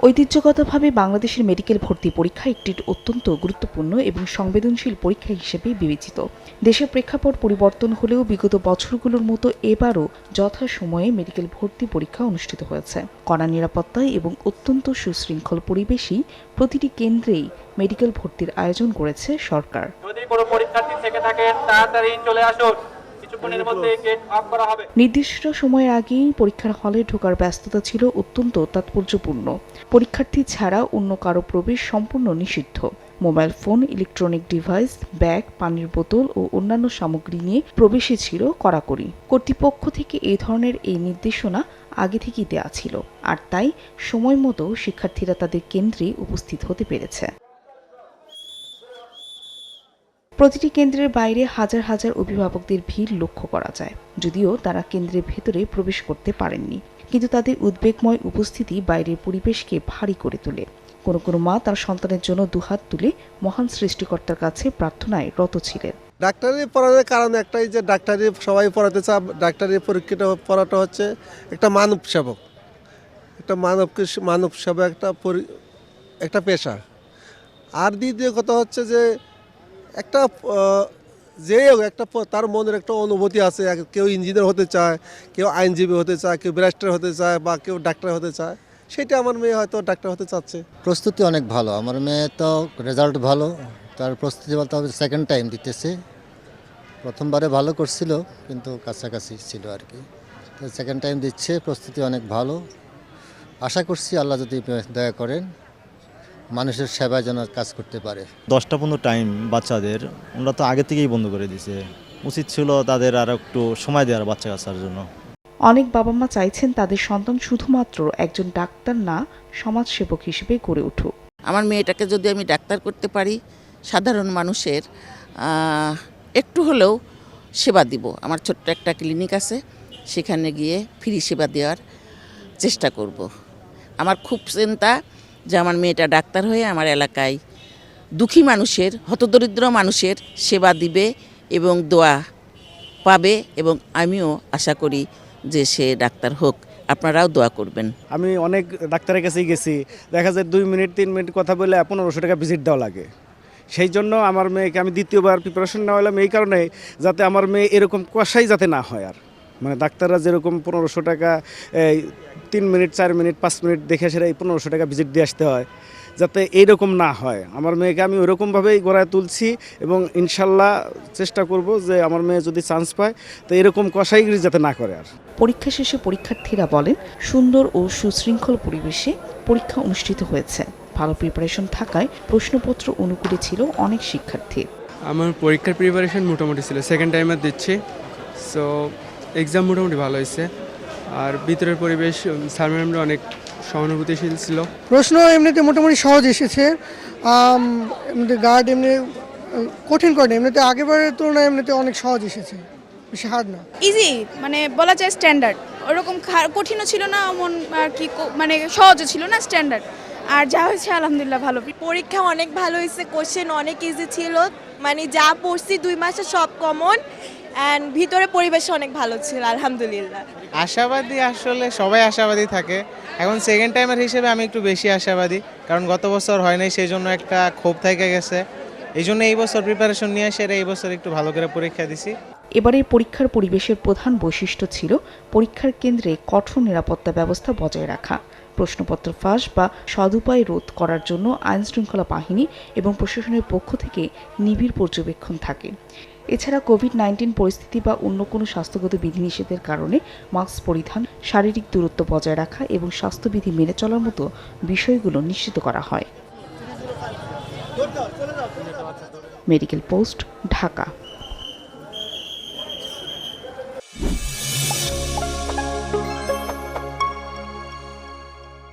ঐতিহ্যগতভাবে বাংলাদেশের মেডিকেল ভর্তি পরীক্ষা একটি অত্যন্ত গুরুত্বপূর্ণ এবং সংবেদনশীল পরীক্ষা হিসেবে বিবেচিত। দেশের প্রেক্ষাপট পরিবর্তন হলেও বিগত বছরগুলোর মতো এবারও যথাসময়ে মেডিকেল ভর্তি পরীক্ষা অনুষ্ঠিত হয়েছে। কড়া নিরাপত্তায় এবং অত্যন্ত সুশৃঙ্খল পরিবেশেই প্রতিটি কেন্দ্রেই মেডিকেল ভর্তির আয়োজন করেছে সরকার। যদি কোনো পরীক্ষার্থী থেকে থাকেন তাড়াতাড়ি চলে আসুন। নির্দিষ্ট সময়ের আগেই পরীক্ষার হলে ঢোকার ব্যস্ততা ছিল অত্যন্ত তাৎপর্যপূর্ণ। পরীক্ষার্থী ছাড়া অন্য কারো প্রবেশ সম্পূর্ণ নিষিদ্ধ। Mobile phone, electronic device, bag, পানির বোতল ও অন্যান্য সামগ্রী নিয়ে প্রবেশে ছিল কড়াকড়ি। কর্তৃপক্ষ থেকে এই ধরনের এই নির্দেশনা আগে থেকেই দেওয়া ছিল, আর তাই সময় মতো শিক্ষার্থীরা তাদের কেন্দ্রে উপস্থিত হতে পেরেছে। প্রতিটি কেন্দ্রের বাইরে হাজার হাজার অভিভাবকদের ভিড় লক্ষ্য করা যায়। যদিও তারা কেন্দ্রের ভেতরে প্রবেশ করতে পারেননি, কিন্তু তাদের উদ্বেগময় উপস্থিতি বাইরের পরিবেশকে ভারী করে তোলে। কোনো কোনো মা তার সন্তানের জন্য দুহাত তুলে মহান সৃষ্টিকর্তার কাছে প্রার্থনায় রত ছিলেন। ডাক্তারি পড়ানোর কারণ একটাই যে ডাক্তারি সবাই পড়াতে চায়। ডাক্তারি পরীক্ষাটা পড়াটা হচ্ছে একটা মানব সেবক, একটা মানব সেবা একটা পেশা। আর দ্বিতীয় কথা হচ্ছে যে একটা তার মনের একটা অনুভূতি আছে। কেউ ইঞ্জিনিয়ার হতে চায়, কেউ আইনজীবী হতে চায়, কেউ ব্যারিস্টার হতে চায়, বা কেউ ডাক্তার হতে চায়। সেটা আমার মেয়ে হয়তো ডাক্তার হতে চাচ্ছে। প্রস্তুতি অনেক ভালো। আমার মেয়ে তো রেজাল্ট ভালো, তার প্রস্তুতি বলতে হবে সেকেন্ড টাইম দিতেছে। প্রথমবারে ভালো করছিল কিন্তু কাছাকাছি ছিল আর কি। তো সেকেন্ড টাইম দিচ্ছে, প্রস্তুতি অনেক ভালো। আশা করছি আল্লাহ যদি দয়া করেন মানুষের সেবায় যেন কাজ করতে পারে। 10টা পর্যন্ত টাইম বাচ্চাদের ওরা তো আগে থেকেই বন্ধ করে দিয়েছে। উচিত ছিল তাদের আর একটু সময় দেওয়ার বাচ্চা কাচ্চার জন্য। অনেক বাবা মা চাইছেন তাদের সন্তান শুধুমাত্র একজন ডাক্তার না, সমাজসেবক হিসেবে গড়ে উঠুক। আমার মেয়েটাকে যদি আমি ডাক্তার করতে পারি, সাধারণ মানুষের একটু হলেও সেবা দিব। আমার ছোট্ট একটা ক্লিনিক আছে, সেখানে গিয়ে ফ্রি সেবা দেওয়ার চেষ্টা করব। আমার খুব চিন্তা যে আমার মেয়েটা ডাক্তার হয়ে আমার এলাকায় দুঃখী মানুষের, হতদরিদ্র মানুষের সেবা দিবে এবং দোয়া পাবে, এবং আমিও আশা করি যে সে ডাক্তার হোক। আপনারাও দোয়া করবেন। আমি অনেক ডাক্তারের কাছেই গেছি, দেখা যায় 2 মিনিট 3 মিনিট কথা বলে 1500 টাকা ভিজিট দেওয়া লাগে। সেই জন্য আমার মেয়েকে আমি দ্বিতীয়বার প্রিপারেশন নেওয়া হলাম এই কারণে, যাতে আমার মেয়ে এরকম কষাই যাতে না হয়। আর মানে ডাক্তাররা যেরকম 1500 টাকা 3 মিনিট 4 মিনিট 5 মিনিট দেখে সেটা 1500 টাকা ভিজিট দিয়ে আসতে হয়, যাতে এইরকম না হয়। আমার মেয়েকে আমি ওইরকমভাবেই গড়ায় তুলছি এবং ইনশাল্লাহ চেষ্টা করব যে আমার মেয়ে যদি চান্স পায় তো এরকম কষাইগিরি যাতে না করে। আর পরীক্ষা শেষে পরীক্ষার্থীরা বলেন, সুন্দর ও সুশৃঙ্খল পরিবেশে পরীক্ষা অনুষ্ঠিত হয়েছে। ভালো প্রিপারেশন থাকায় প্রশ্নপত্র অনুকূলে ছিল অনেক শিক্ষার্থী। আমার পরীক্ষার প্রিপারেশন মোটামুটি ছিল, সেকেন্ড টাইমে দিচ্ছি, সো এক্সাম মোটামুটি ভালো হয়েছে। আর ভিতরের পরিবেশ, স্যার ম্যাডামরা অনেক সহানুভূতিশীল ছিল। প্রশ্ন এমনিতে মোটামুটি সহজ এসেছে, এমনিতে গার্ড এমনি কঠিন করেনি, এমনিতে আগেরবারের তুলনায় এমনিতে অনেক সহজ এসেছে, বেশি হার্ড না। ইজি, মানে বলা যায় স্ট্যান্ডার্ড, ওরকম কঠিনও ছিল না, এমন আর কি মানে সহজও ছিল না, স্ট্যান্ডার্ড। আর যা হয়েছে আলহামদুলিল্লাহ ভালো। পরীক্ষা অনেক ভালো হয়েছে, কোশ্চেন অনেক ইজি ছিল, মানে যা পড়ছি 2 মাসে সব কমন, অ্যান্ড ভিতরে পরিবেশ অনেক ভালো ছিল আলহামদুলিল্লাহ। আশাবাদী, আসলে সবাই আশাবাদী থাকে। এখন সেকেন্ড টাইমের হিসেবে আমি একটু বেশি আশাবাদী, কারণ গত বছর হয় নাই, সেই জন্য একটা ক্ষোভ থেকে গেছে। এই জন্য এই বছর প্রিপারেশন নিয়ে এসে এই বছর একটু ভালো করে পরীক্ষা দিছি। এবারে পরীক্ষার পরিবেশের প্রধান বৈশিষ্ট্য ছিল পরীক্ষার কেন্দ্রে কঠোর নিরাপত্তা ব্যবস্থা বজায় রাখা। প্রশ্নপত্র ফাঁস বা সদুপায় রোধ করার জন্য আইনশৃঙ্খলা বাহিনী এবং প্রশাসনের পক্ষ থেকে নিবিড় পর্যবেক্ষণ থাকে। এছাড়া কোভিড-19 পরিস্থিতি বা অন্য কোনো স্বাস্থ্যগত বিধিনিষেধের কারণে মাস্ক পরিধান, শারীরিক দূরত্ব বজায় রাখা এবং স্বাস্থ্যবিধি মেনে চলার মতো বিষয়গুলো নিশ্চিত করা হয়। Medical post, Dhaka.